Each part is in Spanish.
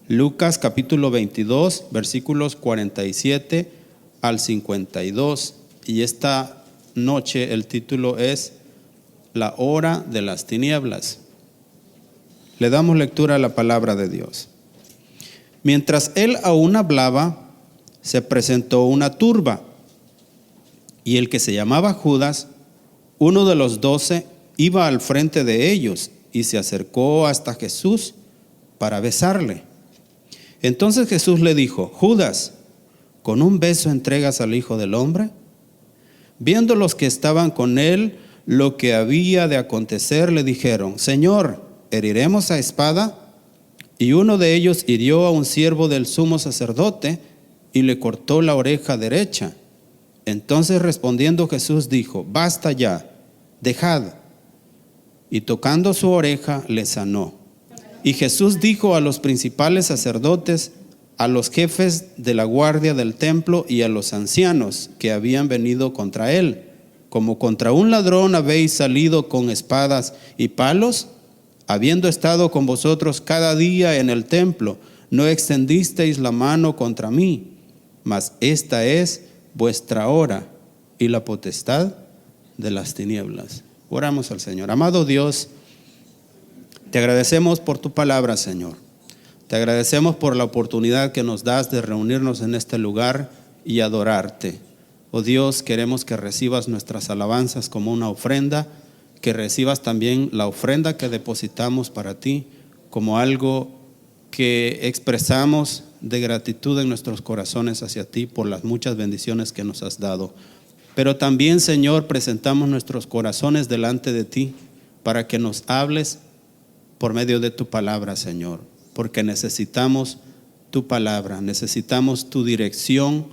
Lucas capítulo 22, versículos 47 al 52. Y esta noche el título es La hora de las tinieblas. Le damos lectura a la palabra de Dios. Mientras él aún hablaba, se presentó una turba, y el que se llamaba Judas, uno de los 12, iba al frente de ellos y se acercó hasta Jesús para besarle. Entonces Jesús le dijo: Judas, ¿con un beso entregas al Hijo del Hombre? Viendo los que estaban con él lo que había de acontecer, le dijeron: Señor, ¿heriremos a espada? Y uno de ellos hirió a un siervo del sumo sacerdote y le cortó la oreja derecha. Entonces respondiendo Jesús dijo: Basta ya, dejad. Y tocando su oreja le sanó. Y Jesús dijo a los principales sacerdotes, a los jefes de la guardia del templo y a los ancianos que habían venido contra él: como contra un ladrón habéis salido con espadas y palos, habiendo estado con vosotros cada día en el templo, no extendisteis la mano contra mí, mas esta es vuestra hora y la potestad de las tinieblas. Oramos al Señor. Amado Dios, te agradecemos por tu palabra, Señor. Te agradecemos por la oportunidad que nos das de reunirnos en este lugar y adorarte. Oh Dios, queremos que recibas nuestras alabanzas como una ofrenda, que recibas también la ofrenda que depositamos para ti como algo que expresamos de gratitud en nuestros corazones hacia ti por las muchas bendiciones que nos has dado. Pero también, Señor, presentamos nuestros corazones delante de ti para que nos hables por medio de tu palabra, Señor, porque necesitamos tu palabra, necesitamos tu dirección,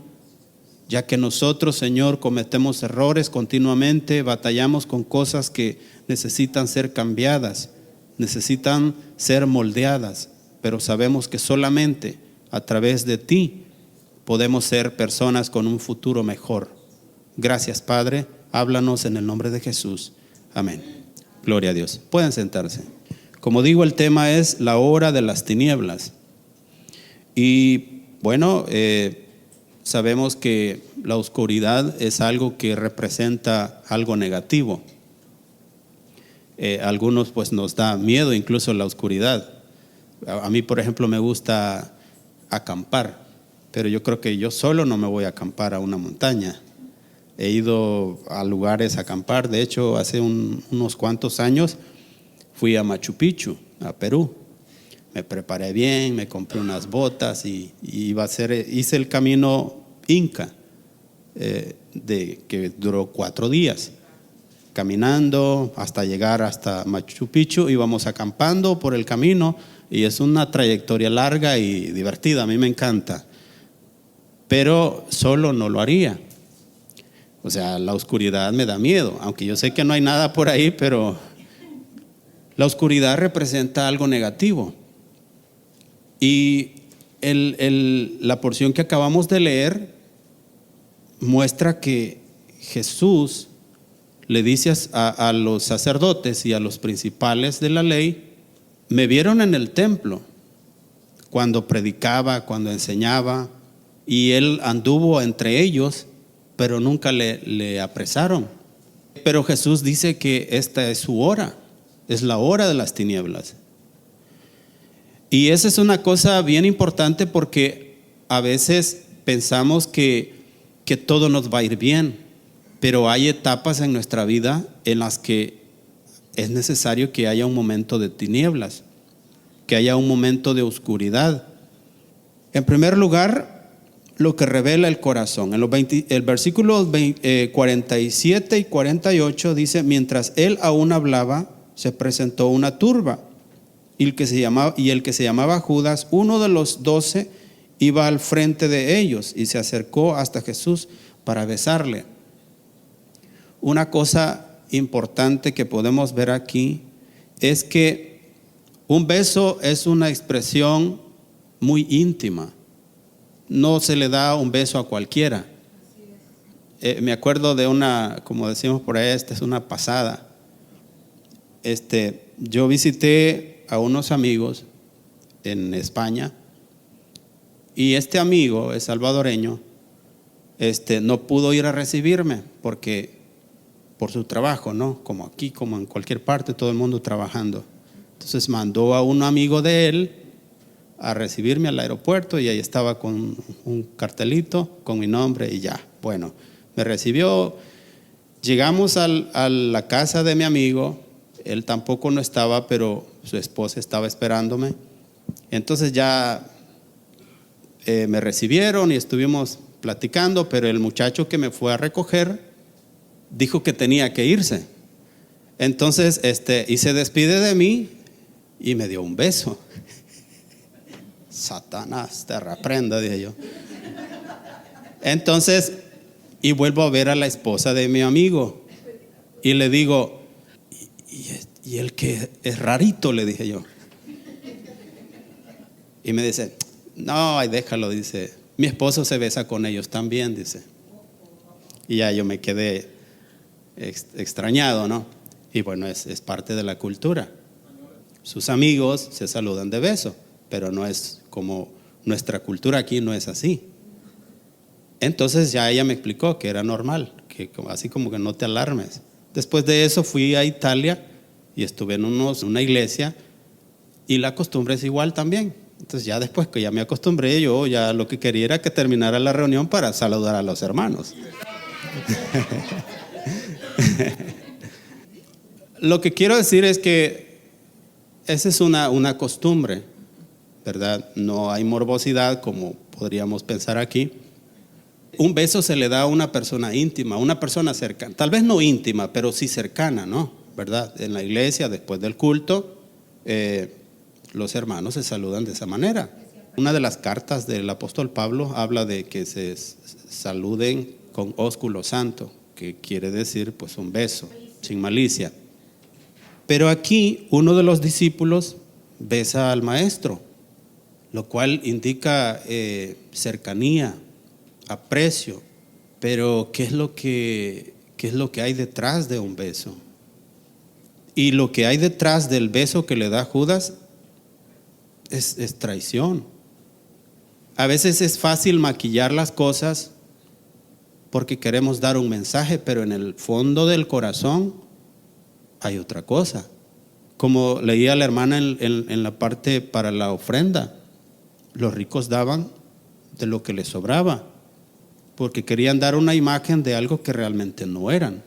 ya que nosotros, Señor, cometemos errores continuamente, batallamos con cosas que necesitan ser cambiadas, necesitan ser moldeadas, pero sabemos que solamente a través de ti podemos ser personas con un futuro mejor. Gracias, Padre, háblanos en el nombre de Jesús. Amén. Gloria a Dios. Pueden sentarse. Como digo, el tema es la hora de las tinieblas. Y bueno, sabemos que la oscuridad es algo que representa algo negativo. A algunos pues nos da miedo incluso la oscuridad. A mí, por ejemplo, me gusta acampar, pero yo creo que yo solo no me voy a acampar a una montaña. He ido a lugares a acampar. De hecho, hace unos cuantos años fui a Machu Picchu, a Perú. Me preparé bien, me compré unas botas y hice el camino Inca, que duró 4 días, caminando hasta llegar hasta Machu Picchu. Íbamos acampando por el camino y es una trayectoria larga y divertida, a mí me encanta, pero solo no lo haría. O sea, la oscuridad me da miedo, aunque yo sé que no hay nada por ahí, pero la oscuridad representa algo negativo. Y la porción que acabamos de leer muestra que Jesús le dice a los sacerdotes y a los principales de la ley: me vieron en el templo cuando predicaba, cuando enseñaba, y él anduvo entre ellos, pero nunca le apresaron. Pero Jesús dice que esta es su hora, es la hora de las tinieblas. Y esa es una cosa bien importante, porque a veces pensamos que todo nos va a ir bien, pero hay etapas en nuestra vida en las que es necesario que haya un momento de tinieblas, que haya un momento de oscuridad. En primer lugar, lo que revela el corazón. El versículo 47 y 48 dice: mientras él aún hablaba, se presentó una turba, y el que se llamaba Judas, uno de los 12, iba al frente de ellos y se acercó hasta Jesús para besarle. Una cosa importante que podemos ver aquí es que un beso es una expresión muy íntima. No se le da un beso a cualquiera. Me acuerdo de una, como decimos por ahí, esta es una pasada. Yo visité a unos amigos en España Y este amigo, el salvadoreño, no pudo ir a recibirme porque por su trabajo, ¿no? Como aquí, como en cualquier parte, todo el mundo trabajando. Entonces mandó a un amigo de él a recibirme al aeropuerto y ahí estaba con un cartelito con mi nombre y ya. Bueno, me recibió. Llegamos a la casa de mi amigo. Él tampoco no estaba, pero su esposa estaba esperándome. Entonces ya me recibieron y estuvimos platicando, pero el muchacho que me fue a recoger dijo que tenía que irse. Entonces y se despide de mí y me dio un beso. Satanás, te reprenda, dije yo. Entonces, y vuelvo a ver a la esposa de mi amigo y le digo, y el que es rarito, le dije yo. Y me dice, no, ay, déjalo, dice, mi esposo se besa con ellos también, dice. Y ya yo me quedé extrañado, ¿no? Y bueno, es parte de la cultura. Sus amigos se saludan de beso, pero no es como nuestra cultura aquí, no es así. Entonces ya ella me explicó que era normal, que así como que no te alarmes. Después de eso fui a Italia y estuve en una iglesia y la costumbre es igual también. Entonces ya después que ya me acostumbré, yo ya lo que quería era que terminara la reunión para saludar a los hermanos. Lo que quiero decir es que esa es una costumbre, ¿verdad? No hay morbosidad como podríamos pensar aquí. Un beso se le da a una persona íntima, a una persona cercana, tal vez no íntima, pero sí cercana, ¿no? ¿Verdad? En la iglesia, después del culto, los hermanos se saludan de esa manera. Una de las cartas del apóstol Pablo habla de que se saluden con ósculo santo, que quiere decir pues un beso, sin malicia. Pero aquí uno de los discípulos besa al maestro, lo cual indica cercanía, aprecio. Pero ¿qué es lo que hay detrás de un beso? Y lo que hay detrás del beso que le da Judas es traición. A veces es fácil maquillar las cosas porque queremos dar un mensaje, pero en el fondo del corazón hay otra cosa. Como leía la hermana en la parte para la ofrenda, los ricos daban de lo que les sobraba, porque querían dar una imagen de algo que realmente no eran.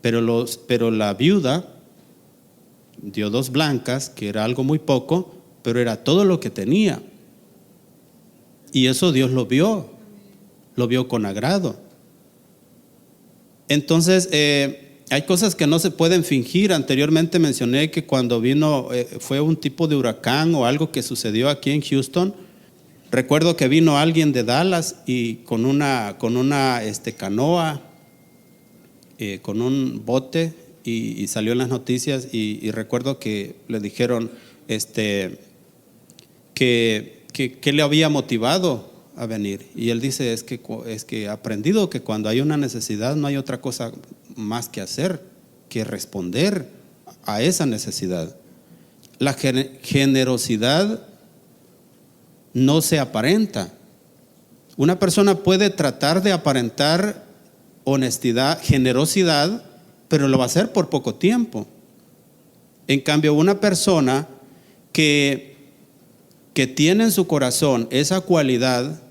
Pero la viuda dio 2 blancas, que era algo muy poco, pero era todo lo que tenía. Y eso Dios lo vio con agrado. Entonces, hay cosas que no se pueden fingir. Anteriormente mencioné que cuando vino, fue un tipo de huracán o algo que sucedió aquí en Houston. Recuerdo que vino alguien de Dallas y con una canoa, con un bote y salió en las noticias y recuerdo que le dijeron que le había motivado a venir y él dice es que he aprendido que cuando hay una necesidad no hay otra cosa más que hacer que responder a esa necesidad. La generosidad no se aparenta. Una persona puede tratar de aparentar honestidad, generosidad, pero lo va a hacer por poco tiempo. En cambio, una persona que tiene en su corazón esa cualidad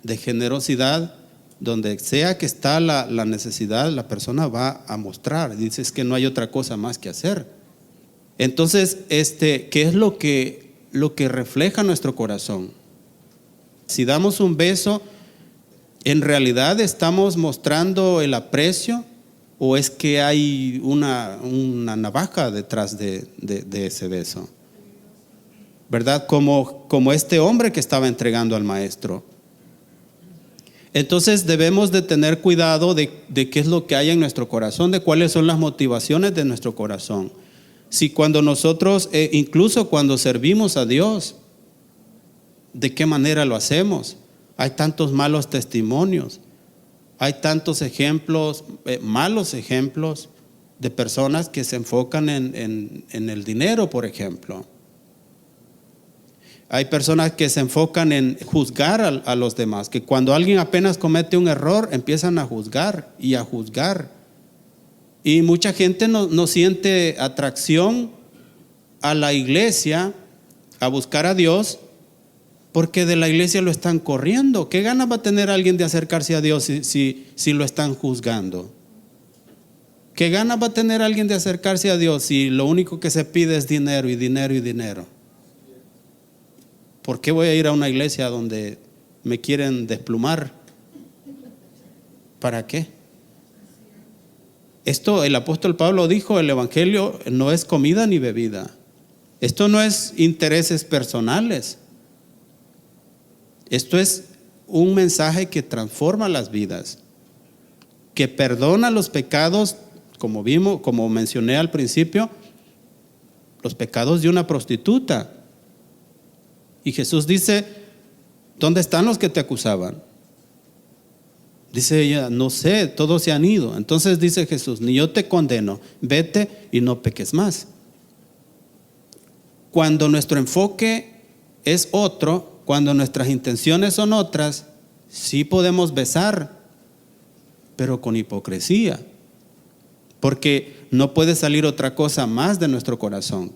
de generosidad, donde sea que está la necesidad, la persona va a mostrar. Dice es que no hay otra cosa más que hacer. Entonces, ¿qué es lo que refleja nuestro corazón? Si damos un beso, ¿en realidad estamos mostrando el aprecio o es que hay una navaja detrás de ese beso? ¿Verdad? Como este hombre que estaba entregando al maestro. Entonces debemos de tener cuidado de qué es lo que hay en nuestro corazón, de cuáles son las motivaciones de nuestro corazón. Si cuando nosotros, incluso cuando servimos a Dios, ¿de qué manera lo hacemos? Hay tantos malos testimonios, hay tantos ejemplos, malos ejemplos de personas que se enfocan en el dinero, por ejemplo. Hay personas que se enfocan en juzgar a los demás, que cuando alguien apenas comete un error empiezan a juzgar y a juzgar. Y mucha gente no siente atracción a la iglesia, a buscar a Dios, porque de la iglesia lo están corriendo. ¿Qué ganas va a tener alguien de acercarse a Dios si lo están juzgando? ¿Qué ganas va a tener alguien de acercarse a Dios si lo único que se pide es dinero y dinero y dinero? ¿Por qué voy a ir a una iglesia donde me quieren desplumar? ¿Para qué? Esto el apóstol Pablo dijo, el evangelio no es comida ni bebida. Esto no es intereses personales. Esto es un mensaje que transforma las vidas, que perdona los pecados, como mencioné al principio, los pecados de una prostituta. Y Jesús dice, ¿dónde están los que te acusaban? Dice ella, no sé, todos se han ido. Entonces dice Jesús, ni yo te condeno, vete y no peques más. Cuando nuestro enfoque es otro, cuando nuestras intenciones son otras, sí podemos besar, pero con hipocresía, porque no puede salir otra cosa más de nuestro corazón.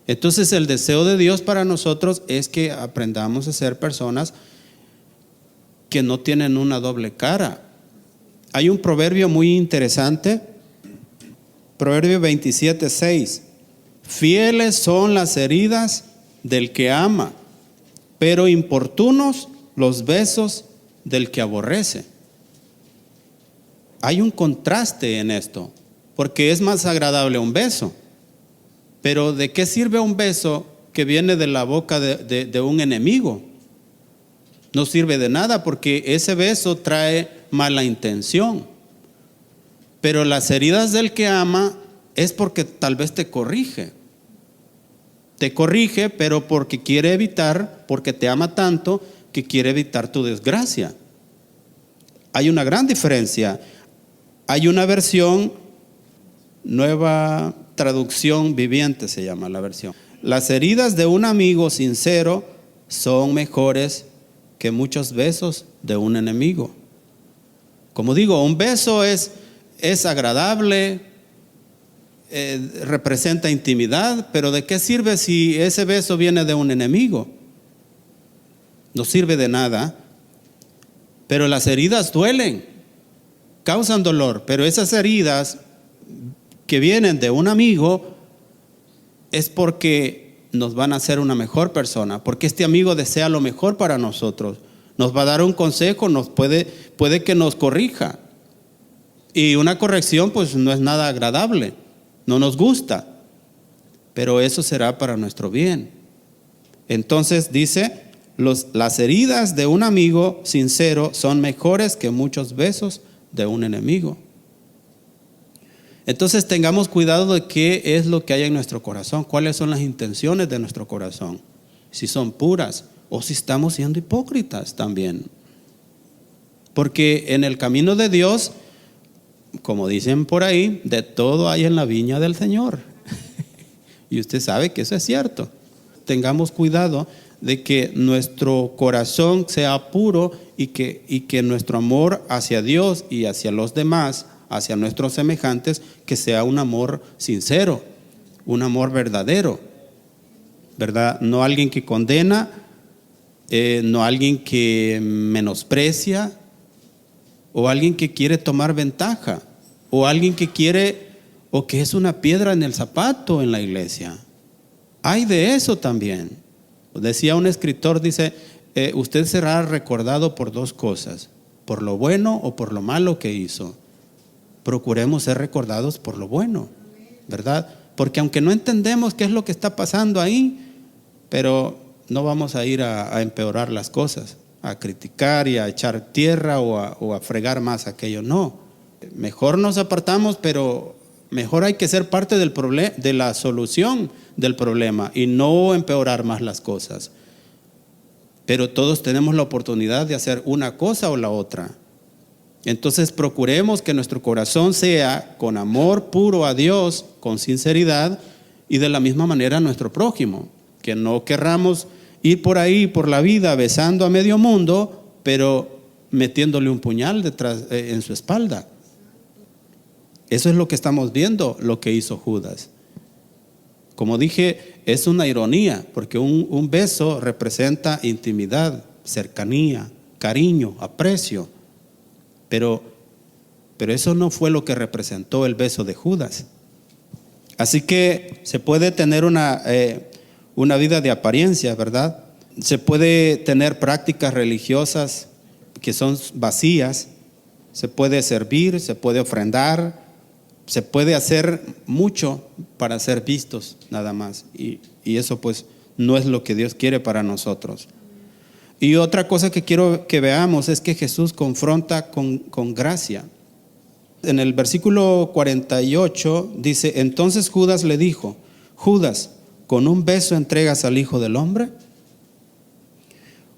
Entonces el deseo de Dios para nosotros es que aprendamos a ser personas que no tienen una doble cara. Hay un proverbio muy interesante, Proverbio 27:6. Fieles son las heridas del que ama, pero importunos los besos del que aborrece. Hay un contraste en esto, porque es más agradable un beso. Pero ¿de qué sirve un beso que viene de la boca de un enemigo? No sirve de nada, porque ese beso trae mala intención. Pero las heridas del que ama es porque tal vez te corrige. Te corrige, pero porque quiere evitar, porque te ama tanto que quiere evitar tu desgracia. Hay una gran diferencia. Hay una versión, Nueva Traducción Viviente se llama la versión. Las heridas de un amigo sincero son mejores que muchos besos de un enemigo. Como digo, un beso es agradable, representa intimidad, pero ¿de qué sirve si ese beso viene de un enemigo? No sirve de nada. Pero las heridas duelen, causan dolor, pero esas heridas que vienen de un amigo es porque nos van a hacer una mejor persona, porque este amigo desea lo mejor para nosotros, nos va a dar un consejo, puede que nos corrija, y una corrección pues no es nada agradable, no nos gusta, pero eso será para nuestro bien. Entonces dice, las heridas de un amigo sincero son mejores que muchos besos de un enemigo. Entonces tengamos cuidado de qué es lo que hay en nuestro corazón, cuáles son las intenciones de nuestro corazón, si son puras o si estamos siendo hipócritas también. Porque en el camino de Dios, como dicen por ahí, de todo hay en la viña del Señor. Y usted sabe que eso es cierto. Tengamos cuidado de que nuestro corazón sea puro y que nuestro amor hacia Dios y hacia los demás, hacia nuestros semejantes, que sea un amor sincero, un amor verdadero, ¿verdad? No alguien que condena, no alguien que menosprecia, o alguien que quiere tomar ventaja, o alguien que quiere, o que es una piedra en el zapato en la iglesia. Hay de eso también. Decía un escritor, dice, usted será recordado por dos cosas, por lo bueno o por lo malo que hizo. Procuremos ser recordados por lo bueno, ¿verdad? Porque aunque no entendemos qué es lo que está pasando ahí, pero no vamos a ir a empeorar las cosas, a criticar y a echar tierra o a fregar más aquello. No, mejor nos apartamos, pero mejor hay que ser parte de la solución del problema y no empeorar más las cosas. Pero todos tenemos la oportunidad de hacer una cosa o la otra. Entonces procuremos que nuestro corazón sea con amor puro a Dios, con sinceridad, y de la misma manera a nuestro prójimo. que no querramos ir por ahí, por la vida, besando a medio mundo, pero metiéndole un puñal detrás, en su espalda. Eso es lo que estamos viendo, lo que hizo Judas. Como dije, es una ironía, porque un beso representa intimidad, cercanía, cariño, aprecio. Pero eso no fue lo que representó el beso de Judas. Así que se puede tener una vida de apariencia, ¿verdad? Se puede tener prácticas religiosas que son vacías. Se puede servir, se puede ofrendar, se puede hacer mucho para ser vistos nada más. Y eso pues no es lo que Dios quiere para nosotros. Y otra cosa que quiero que veamos es que Jesús confronta con gracia. En el versículo 48 dice: entonces Judas le dijo: Judas, ¿con un beso entregas al Hijo del Hombre?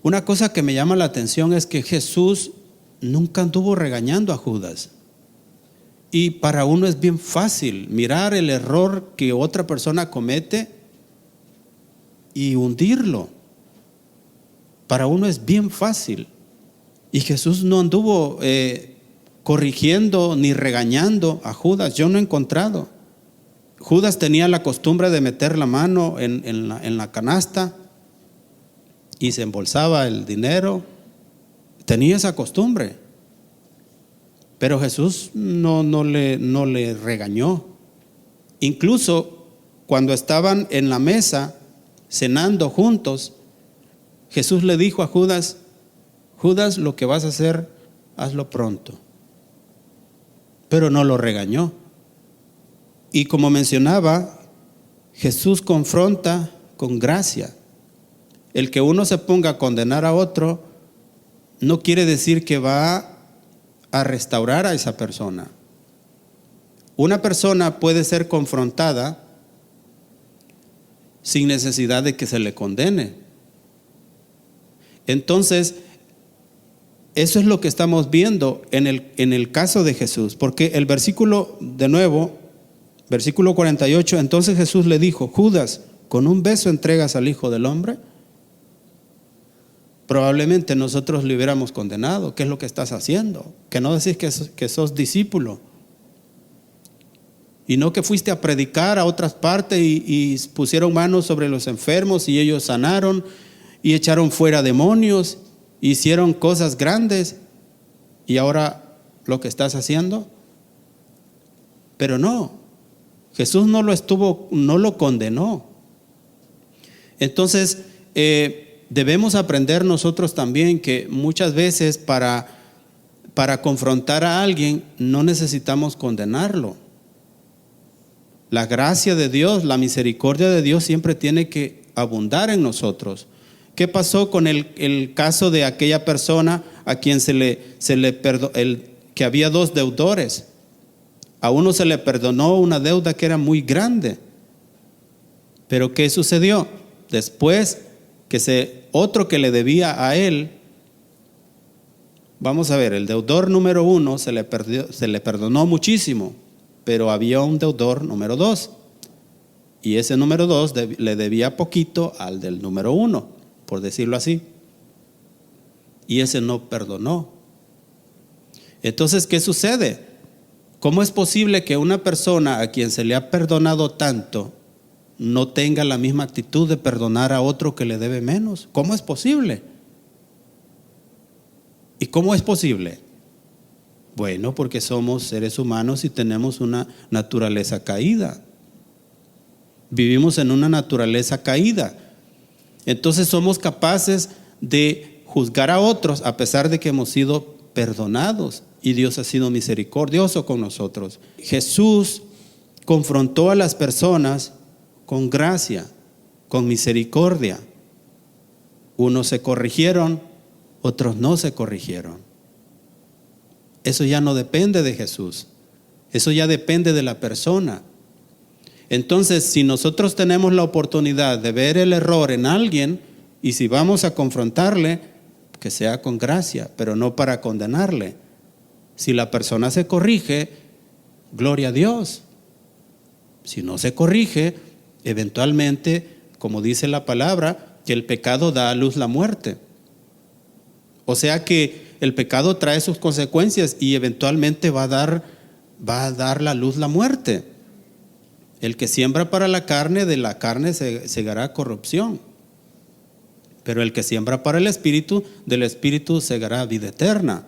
Una cosa que me llama la atención es que Jesús nunca anduvo regañando a Judas. Y para uno es bien fácil mirar el error que otra persona comete y hundirlo. Para uno es bien fácil. Y Jesús no anduvo corrigiendo ni regañando a Judas. Yo no he encontrado. Judas tenía la costumbre de meter la mano en la canasta y se embolsaba el dinero. Tenía esa costumbre. Pero Jesús no le regañó. Incluso cuando estaban en la mesa cenando juntos, Jesús le dijo a Judas: Judas, lo que vas a hacer, hazlo pronto. Pero no lo regañó. Y como mencionaba, Jesús confronta con gracia. El que uno se ponga a condenar a otro no quiere decir que va a restaurar a esa persona. Una persona puede ser confrontada sin necesidad de que se le condene. Entonces, eso es lo que estamos viendo en el caso de Jesús, porque el versículo, de nuevo, versículo 48, entonces Jesús le dijo: Judas, ¿con un beso entregas al Hijo del Hombre? Probablemente nosotros le hubiéramos condenado. ¿Qué es lo que estás haciendo? Que no decís que sos discípulo, y no que fuiste a predicar a otras partes y pusieron manos sobre los enfermos y ellos sanaron y echaron fuera demonios, hicieron cosas grandes, y ahora lo que estás haciendo. Pero no, Jesús no lo condenó. Entonces debemos aprender nosotros también que muchas veces para confrontar a alguien no necesitamos condenarlo. La gracia de Dios, la misericordia de Dios siempre tiene que abundar en nosotros. ¿Qué pasó con el caso de aquella persona a quien se le perdonó, que había dos deudores? A uno se le perdonó una deuda que era muy grande. Pero ¿qué sucedió? Después otro que le debía a él, vamos a ver, el deudor número 1 se le perdonó muchísimo, pero había un deudor número 2, y ese número 2 le debía poquito al del número 1, por decirlo así, y ese no perdonó. Entonces, ¿qué sucede? ¿Cómo es posible que una persona a quien se le ha perdonado tanto no tenga la misma actitud de perdonar a otro que le debe menos? ¿Cómo es posible? ¿Y cómo es posible? Bueno, porque somos seres humanos y tenemos una naturaleza caída. Vivimos en una naturaleza caída. Entonces somos capaces de juzgar a otros a pesar de que hemos sido perdonados, y Dios ha sido misericordioso con nosotros. Jesús confrontó a las personas con gracia, con misericordia. Unos se corrigieron, otros no se corrigieron. Eso ya no depende de Jesús, eso ya depende de la persona. Entonces, si nosotros tenemos la oportunidad de ver el error en alguien, y si vamos a confrontarle, que sea con gracia, pero no para condenarle. Si la persona se corrige, gloria a Dios. Si no se corrige, eventualmente como dice la palabra, que el pecado da a luz la muerte. O sea que el pecado trae sus consecuencias y eventualmente va a dar la luz la muerte. El que siembra para la carne, de la carne segará corrupción. Pero el que siembra para el Espíritu, del Espíritu segará vida eterna.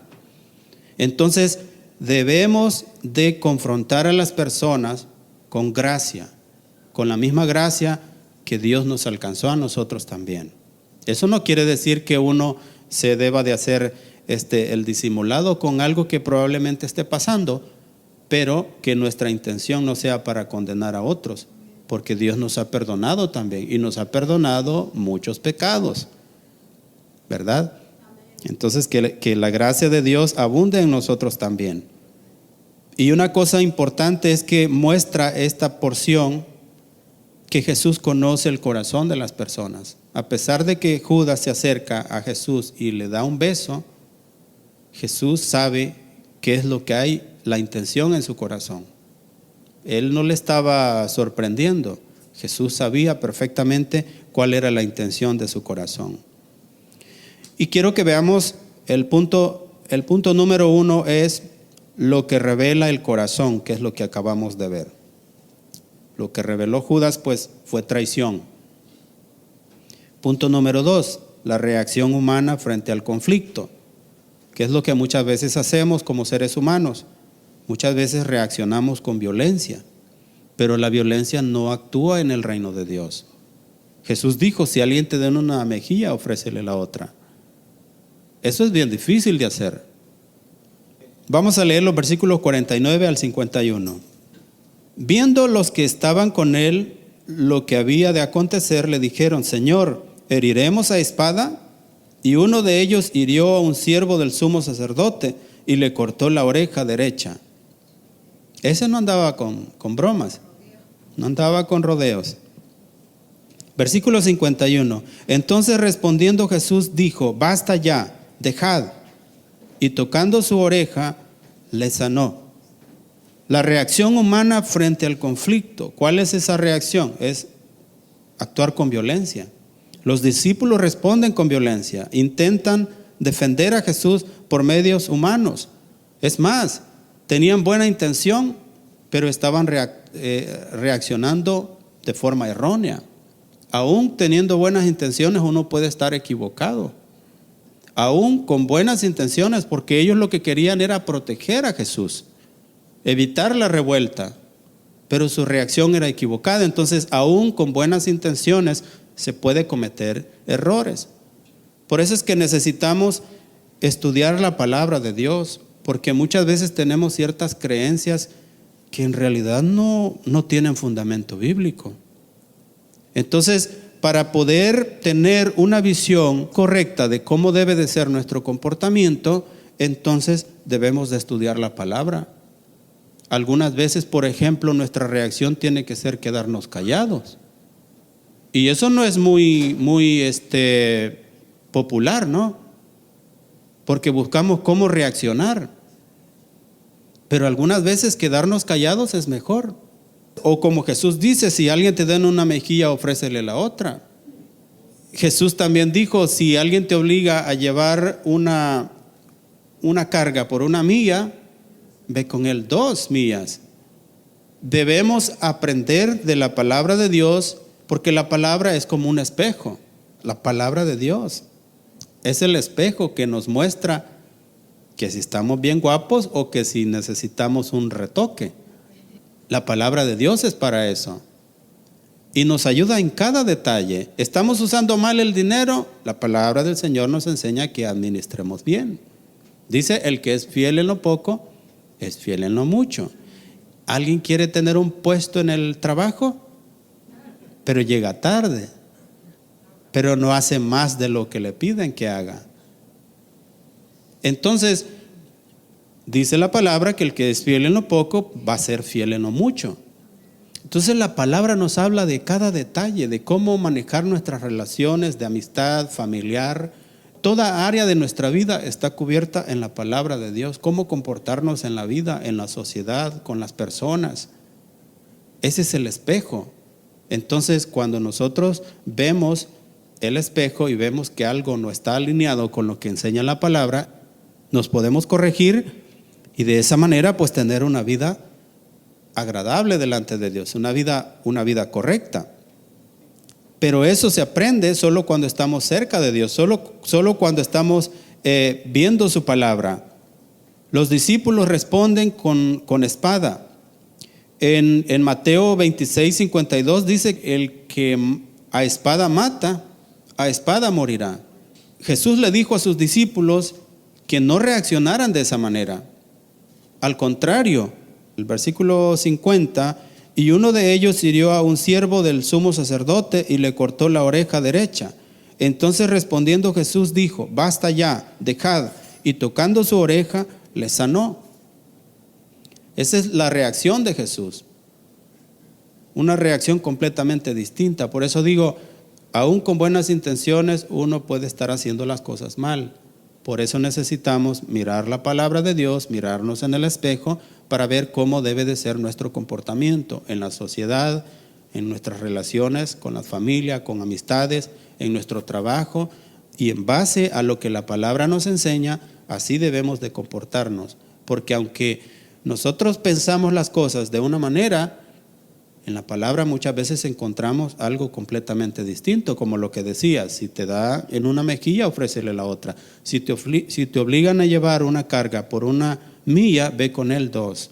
Entonces, debemos de confrontar a las personas con gracia, con la misma gracia que Dios nos alcanzó a nosotros también. Eso no quiere decir que uno se deba de hacer el disimulado con algo que probablemente esté pasando, pero que nuestra intención no sea para condenar a otros, porque Dios nos ha perdonado también y nos ha perdonado muchos pecados, ¿verdad? Entonces que la gracia de Dios abunde en nosotros también. Y una cosa importante es que muestra esta porción que Jesús conoce el corazón de las personas. A pesar de que Judas se acerca a Jesús y le da un beso, Jesús sabe qué es lo que hay, la intención en su corazón. Él no le estaba sorprendiendo. Jesús sabía perfectamente cuál era la intención de su corazón. Y quiero que veamos el punto número 1 es lo que revela el corazón, que es lo que acabamos de ver. Lo que reveló Judas, pues, fue traición. Punto número 2, la reacción humana frente al conflicto, que es lo que muchas veces hacemos como seres humanos. Muchas veces reaccionamos con violencia, pero la violencia no actúa en el reino de Dios. Jesús dijo, si alguien te da una mejilla, ofrécele la otra. Eso es bien difícil de hacer. Vamos a leer los versículos 49 al 51. Viendo los que estaban con él lo que había de acontecer, le dijeron, Señor, ¿heriremos a espada? Y uno de ellos hirió a un siervo del sumo sacerdote y le cortó la oreja derecha. Ese no andaba con bromas, no andaba con rodeos. Versículo 51. Entonces respondiendo Jesús dijo, basta ya, dejad. Y tocando su oreja, le sanó. La reacción humana frente al conflicto. ¿Cuál es esa reacción? Es actuar con violencia. Los discípulos responden con violencia, intentan defender a Jesús por medios humanos. Es más, tenían buena intención, pero estaban reaccionando de forma errónea. Aún teniendo buenas intenciones, uno puede estar equivocado. Aún con buenas intenciones, porque ellos lo que querían era proteger a Jesús, evitar la revuelta, pero su reacción era equivocada. Entonces, aún con buenas intenciones, se puede cometer errores. Por eso es que necesitamos estudiar la palabra de Dios, porque muchas veces tenemos ciertas creencias que en realidad no tienen fundamento bíblico. Entonces, para poder tener una visión correcta de cómo debe de ser nuestro comportamiento, entonces debemos de estudiar la palabra. Algunas veces, por ejemplo, nuestra reacción tiene que ser quedarnos callados. Y eso no es muy popular, ¿no? Porque buscamos cómo reaccionar. Pero algunas veces quedarnos callados es mejor. O como Jesús dice, si alguien te da una mejilla, ofrécele la otra. Jesús también dijo, si alguien te obliga a llevar una carga por 1 milla, ve con él 2 millas. Debemos aprender de la palabra de Dios, porque la palabra es como un espejo. La palabra de Dios es el espejo que nos muestra que si estamos bien guapos o que si necesitamos un retoque. La palabra de Dios es para eso. Y nos ayuda en cada detalle. ¿Estamos usando mal el dinero? La palabra del Señor nos enseña que administremos bien. Dice, el que es fiel en lo poco, es fiel en lo mucho. ¿Alguien quiere tener un puesto en el trabajo? Pero llega tarde. Pero no hace más de lo que le piden que haga. Entonces, dice la palabra que el que es fiel en lo poco va a ser fiel en lo mucho. Entonces la palabra nos habla de cada detalle, de cómo manejar nuestras relaciones de amistad, familiar. Toda área de nuestra vida está cubierta en la palabra de Dios. Cómo comportarnos en la vida, en la sociedad, con las personas. Ese es el espejo. Entonces, cuando nosotros vemos el espejo y vemos que algo no está alineado con lo que enseña la palabra, nos podemos corregir y de esa manera pues tener una vida agradable delante de Dios, una vida correcta. Pero eso se aprende solo cuando estamos cerca de Dios, solo cuando estamos viendo su palabra. Los discípulos responden con espada. En Mateo 26:52 dice: el que a espada mata, a espada morirá. Jesús le dijo a sus discípulos que no reaccionaran de esa manera. Al contrario, el versículo 50: y uno de ellos hirió a un siervo del sumo sacerdote y le cortó la oreja derecha. Entonces respondiendo Jesús dijo: basta ya, dejad. Y tocando su oreja, le sanó. Esa es la reacción de Jesús. Una reacción completamente distinta. Por eso digo, aún con buenas intenciones, uno puede estar haciendo las cosas mal. Por eso necesitamos mirar la palabra de Dios, mirarnos en el espejo para ver cómo debe de ser nuestro comportamiento en la sociedad, en nuestras relaciones con la familia, con amistades, en nuestro trabajo, y en base a lo que la palabra nos enseña, así debemos de comportarnos. Porque aunque nosotros pensamos las cosas de una manera, en la palabra muchas veces encontramos algo completamente distinto, como lo que decía: si te da en una mejilla, ofrécele la otra. Si te obligan a llevar una carga por una milla, ve con él 2.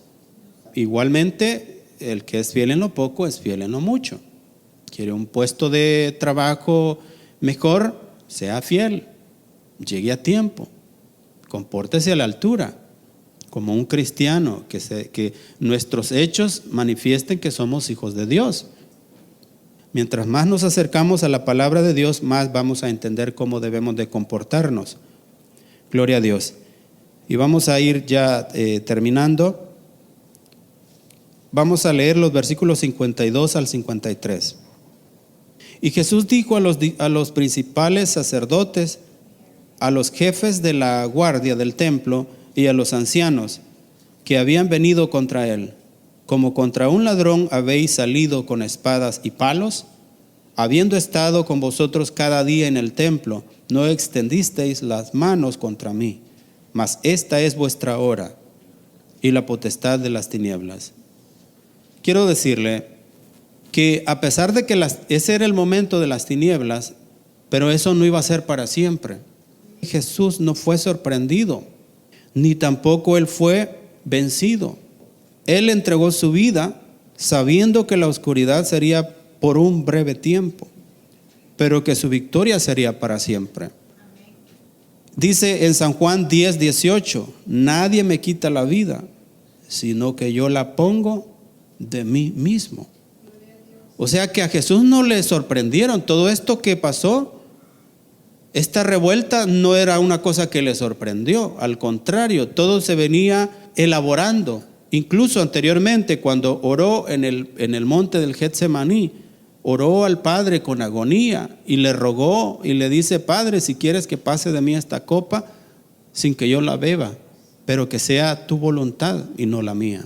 Igualmente, el que es fiel en lo poco es fiel en lo mucho. Quiere un puesto de trabajo mejor, sea fiel, llegue a tiempo, compórtese a la altura, como un cristiano, que nuestros hechos manifiesten que somos hijos de Dios. Mientras más nos acercamos a la palabra de Dios, más vamos a entender cómo debemos de comportarnos. Gloria a Dios. Y vamos a ir ya terminando. Vamos a leer los versículos 52 al 53. Y Jesús dijo a los principales sacerdotes, a los jefes de la guardia del templo y a los ancianos que habían venido contra él: como contra un ladrón habéis salido con espadas y palos, habiendo estado con vosotros cada día en el templo, no extendisteis las manos contra mí, mas esta es vuestra hora y la potestad de las tinieblas. Quiero decirle que a pesar de que ese era el momento de las tinieblas, pero eso no iba a ser para siempre. Jesús no fue sorprendido, ni tampoco él fue vencido. Él entregó su vida sabiendo que la oscuridad sería por un breve tiempo, pero que su victoria sería para siempre. Dice en San Juan 10:18: nadie me quita la vida, sino que yo la pongo de mí mismo. O sea que a Jesús no le sorprendieron todo esto que pasó. Esta revuelta no era una cosa que le sorprendió, al contrario, todo se venía elaborando. Incluso anteriormente, cuando oró en el monte del Getsemaní, oró al Padre con agonía y le rogó y le dice: Padre, si quieres que pase de mí esta copa sin que yo la beba, pero que sea tu voluntad y no la mía.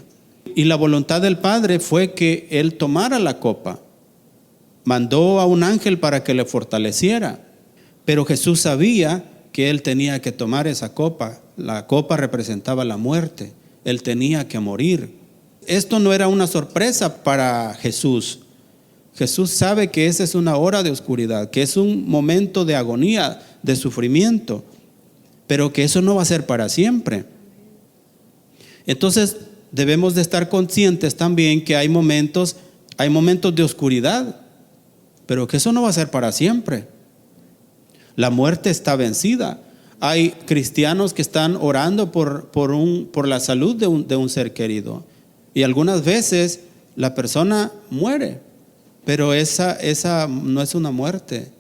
Y la voluntad del Padre fue que él tomara la copa. Mandó a un ángel para que le fortaleciera. Pero Jesús sabía que él tenía que tomar esa copa. La copa representaba la muerte. Él tenía que morir. Esto no era una sorpresa para Jesús. Jesús sabe que esa es una hora de oscuridad, que es un momento de agonía, de sufrimiento, pero que eso no va a ser para siempre. Entonces debemos de estar conscientes también que hay momentos de oscuridad, pero que eso no va a ser para siempre. La muerte está vencida. Hay cristianos que están orando por la salud de un ser querido, y algunas veces la persona muere, pero esa no es una muerte.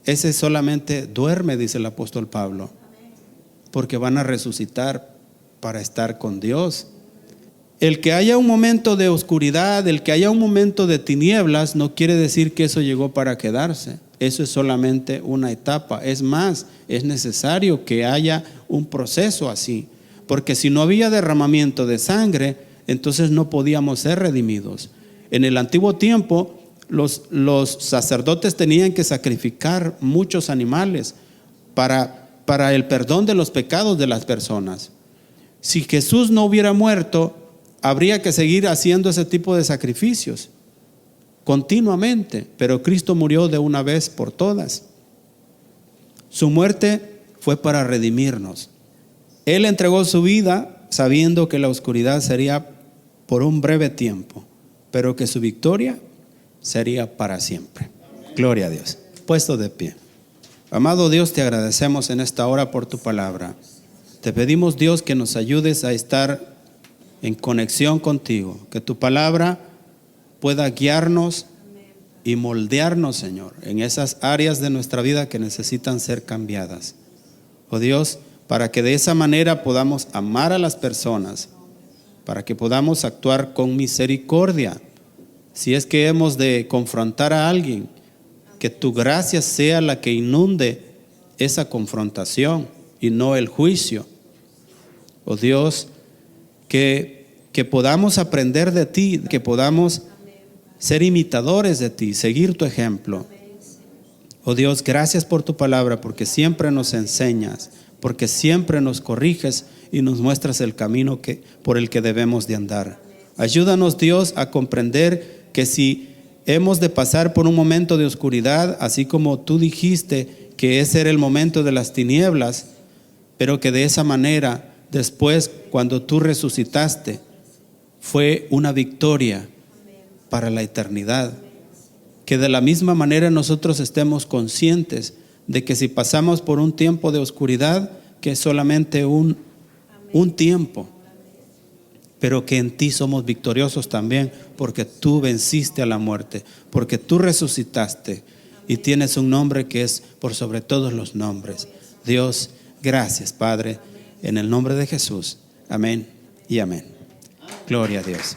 Ese solamente duerme, dice el apóstol Pablo, porque van a resucitar para estar con Dios. El que haya un momento de oscuridad, el que haya un momento de tinieblas, no quiere decir que eso llegó para quedarse. Eso es solamente una etapa. Es más, es necesario que haya un proceso así, porque si no había derramamiento de sangre, entonces no podíamos ser redimidos. En el antiguo tiempo los sacerdotes tenían que sacrificar muchos animales para el perdón de los pecados de las personas. Si Jesús no hubiera muerto, habría que seguir haciendo ese tipo de sacrificios continuamente, pero Cristo murió de una vez por todas. Su muerte fue para redimirnos. Él entregó su vida sabiendo que la oscuridad sería por un breve tiempo, pero que su victoria sería para siempre. Gloria a Dios. Puesto de pie. Amado Dios, te agradecemos en esta hora por tu palabra. Te pedimos, Dios, que nos ayudes a estar en conexión contigo, que tu palabra pueda guiarnos y moldearnos, Señor, en esas áreas de nuestra vida que necesitan ser cambiadas. Oh Dios, para que de esa manera podamos amar a las personas, para que podamos actuar con misericordia. Si es que hemos de confrontar a alguien, que tu gracia sea la que inunde esa confrontación y no el juicio. Oh Dios, que podamos aprender de ti, que podamos ser imitadores de ti, seguir tu ejemplo. Oh Dios, gracias por tu palabra, porque siempre nos enseñas, porque siempre nos corriges y nos muestras el camino por el que debemos de andar. Ayúdanos, Dios, a comprender que si hemos de pasar por un momento de oscuridad, así como tú dijiste que ese era el momento de las tinieblas, pero que de esa manera, después, cuando tú resucitaste, fue una victoria para la eternidad. Que de la misma manera nosotros estemos conscientes de que si pasamos por un tiempo de oscuridad, que es solamente un tiempo, pero que en ti somos victoriosos también, porque tú venciste a la muerte, porque tú resucitaste y tienes un nombre que es por sobre todos los nombres. Dios, gracias, Padre, en el nombre de Jesús. Amén y amén. Gloria a Dios.